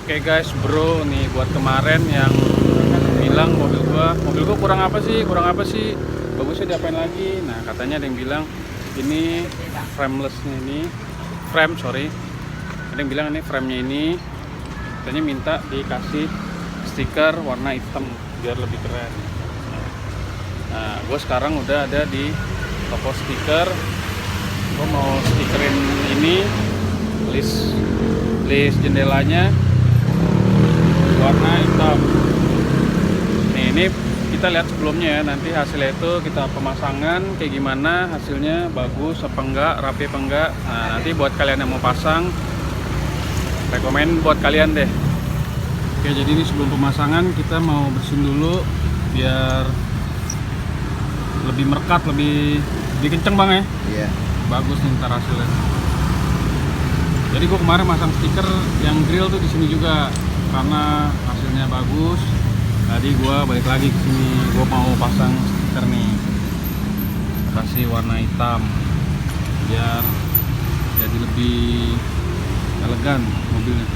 Oke guys, bro, nih buat kemarin yang bilang mobil gua kurang apa sih, bagusnya diapain lagi. Nah, katanya ada yang bilang ini framelessnya, ini frame, sorry, ada yang bilang ini framenya ini katanya minta dikasih stiker warna hitam biar lebih keren. Nah, gue sekarang udah ada di toko stiker. Gue mau stikerin ini list jendelanya warna hitam. Nih, ini kita lihat sebelumnya ya, nanti hasilnya itu kita pemasangan kayak gimana, hasilnya bagus apa enggak, rapi apa enggak. Nah, nanti buat kalian yang mau pasang, rekomen buat kalian deh. Oke, jadi ini sebelum pemasangan kita mau bersihin dulu biar lebih merekat, lebih kenceng bang ya. Iya. Bagus nih ntar hasilnya. Jadi gue kemarin masang stiker yang grill tuh di sini juga karena hasilnya bagus. Tadi gue balik lagi ke sini, gue mau pasang stiker nih, kasih warna hitam biar jadi lebih elegan mobilnya.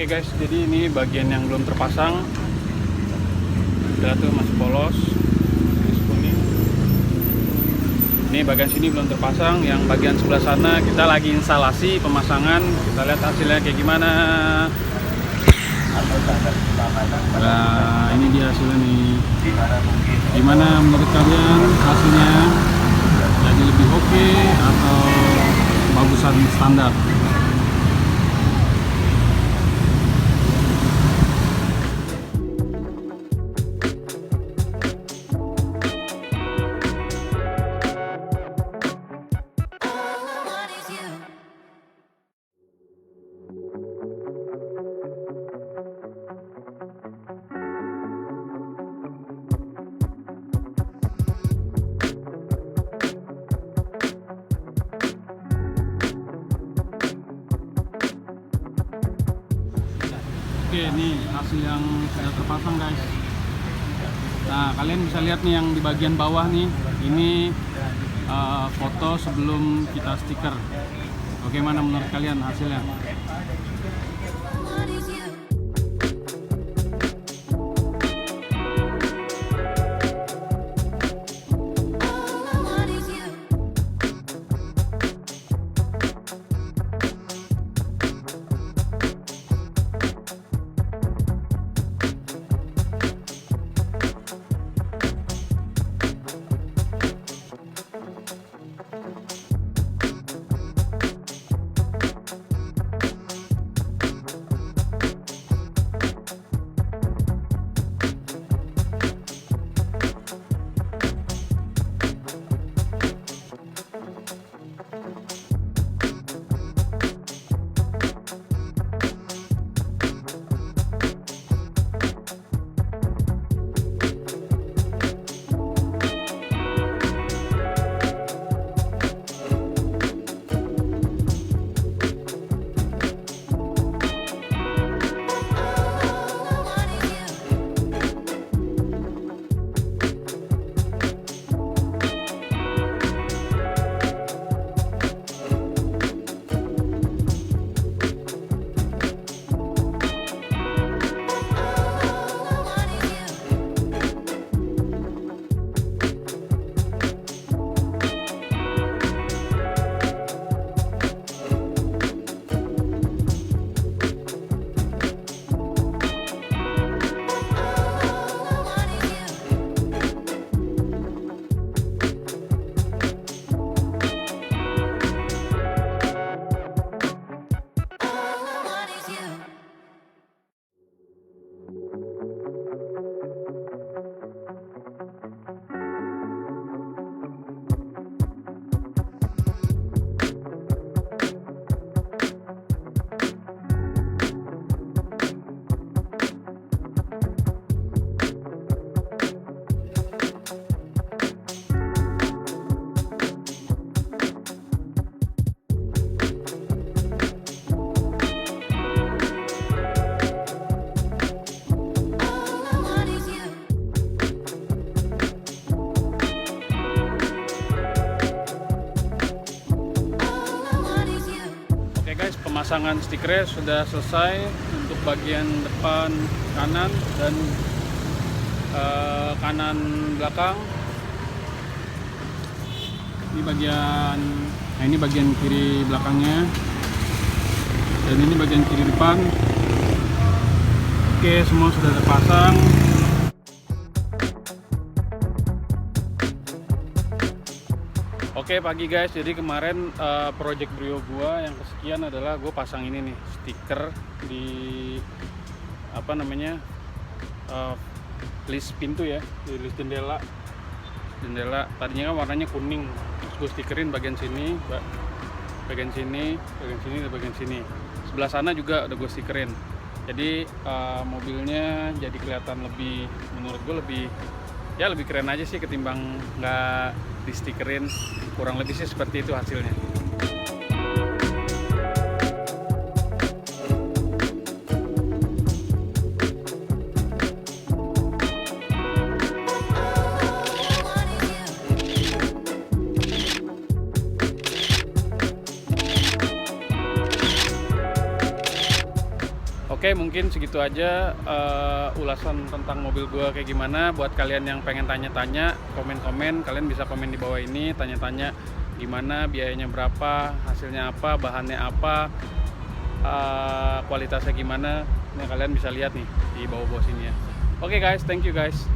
Oke guys, jadi ini bagian yang belum terpasang, udah tuh masih polos, masih kuning. Ini bagian sini belum terpasang, yang bagian sebelah sana kita lagi instalasi pemasangan. Kita lihat hasilnya kayak gimana. Nah, ini dia hasilnya nih. Gimana menurut kalian hasilnya? Jadi lebih oke atau bagusan standar? Oke, nih hasil yang sudah terpasang guys. Nah, kalian bisa lihat nih yang di bagian bawah nih, ini foto sebelum kita stiker. Bagaimana menurut kalian hasilnya? Pemasangan stikernya sudah selesai untuk bagian depan kanan dan kanan belakang. Ini bagian kiri belakangnya, dan ini bagian kiri depan. Oke, semua sudah terpasang. Oke, pagi guys. Jadi kemarin project Brio gua yang kesekian adalah gue pasang ini nih stiker di list pintu ya, di list jendela. Tadinya kan warnanya kuning, terus gue stikerin bagian sini, bagian sini, dan bagian sini. Sebelah sana juga udah gue stikerin. Jadi mobilnya jadi kelihatan lebih, menurut gue lebih keren aja sih ketimbang nggak di stikerin. Kurang lebih sih seperti itu hasilnya. Oke, mungkin segitu aja ulasan tentang mobil gua kayak gimana. Buat kalian yang pengen tanya-tanya, komen-komen, kalian bisa komen di bawah ini, tanya-tanya gimana, biayanya berapa, hasilnya apa, bahannya apa, kualitasnya gimana. Nah, kalian bisa lihat nih di bawah-bawah sini ya. Oke guys, thank you guys.